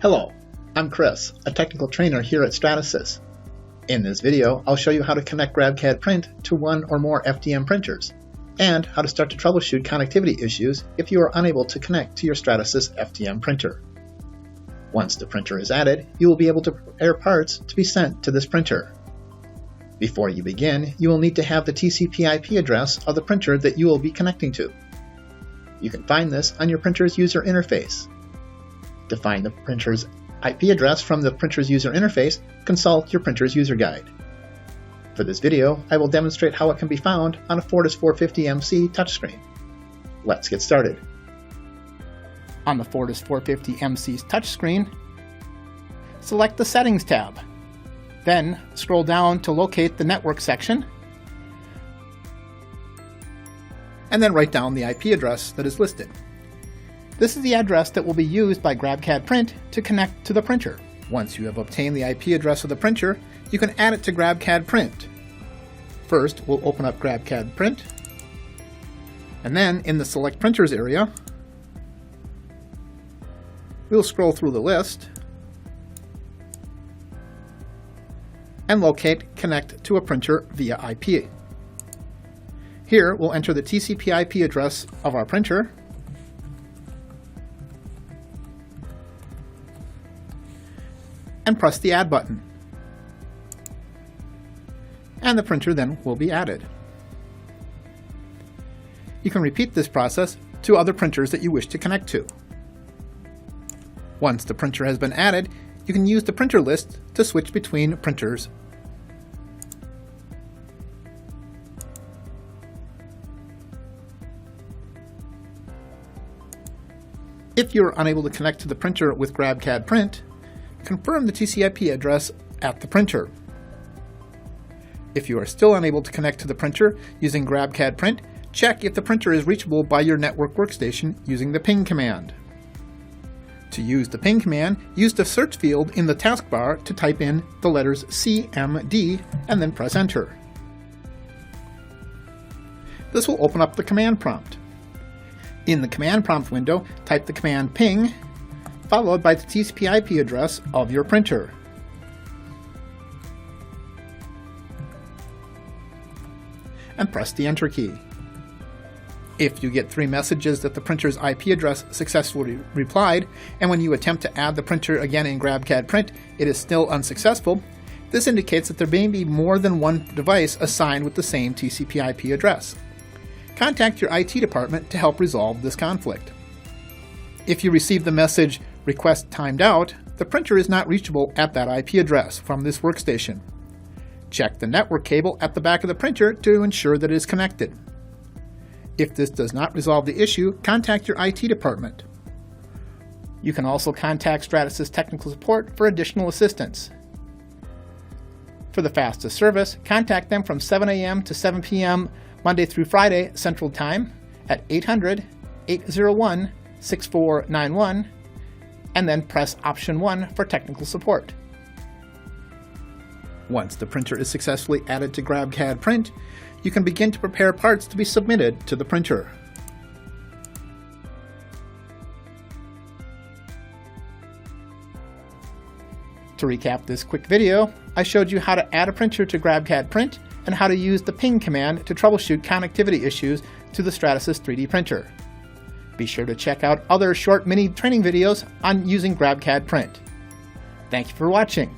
Hello, I'm Chris, a technical trainer here at Stratasys. In this video, I'll show you how to connect GrabCAD Print to one or more FDM printers, and how to start to troubleshoot connectivity issues if you are unable to connect to your Stratasys FDM printer. Once the printer is added, you will be able to prepare parts to be sent to this printer. Before you begin, you will need to have the TCP/IP address of the printer that you will be connecting to. You can find this on your printer's user interface. To find the printer's IP address from the printer's user interface, consult your printer's user guide. For this video, I will demonstrate how it can be found on a Fortis 450MC touchscreen. Let's get started. On the Fortis 450MC's touchscreen, select the Settings tab. Then scroll down to locate the Network section, and then write down the IP address that is listed. This is the address that will be used by GrabCAD Print to connect to the printer. Once you have obtained the IP address of the printer, you can add it to GrabCAD Print. First, we'll open up GrabCAD Print, and then in the Select Printers area, we'll scroll through the list and locate Connect to a printer via IP. Here, we'll enter the TCP/IP address of our printer, and press the Add button. And the printer then will be added. You can repeat this process to other printers that you wish to connect to. Once the printer has been added, you can use the printer list to switch between printers. If you are unable to connect to the printer with GrabCAD Print, confirm the TCP/IP address at the printer. If you are still unable to connect to the printer using GrabCAD Print, check if the printer is reachable by your network workstation using the ping command. To use the ping command, use the search field in the taskbar to type in the letters CMD and then press Enter. This will open up the command prompt. In the command prompt window, type the command ping, followed by the TCP/IP address of your printer. And press the Enter key. If you get 3 messages that the printer's IP address successfully replied, and when you attempt to add the printer again in GrabCAD Print, it is still unsuccessful, this indicates that there may be more than one device assigned with the same TCP/IP address. Contact your IT department to help resolve this conflict. If you receive the message, Request timed out, the printer is not reachable at that IP address from this workstation. Check the network cable at the back of the printer to ensure that it is connected. If this does not resolve the issue, contact your IT department. You can also contact Stratasys Technical Support for additional assistance. For the fastest service, contact them from 7 a.m. to 7 p.m. Monday through Friday Central Time at 800-801-6491, and then press option 1 for technical support. Once the printer is successfully added to GrabCAD Print, you can begin to prepare parts to be submitted to the printer. To recap this quick video, I showed you how to add a printer to GrabCAD Print and how to use the ping command to troubleshoot connectivity issues to the Stratasys 3D printer. Be sure to check out other short mini training videos on using GrabCAD Print. Thank you for watching.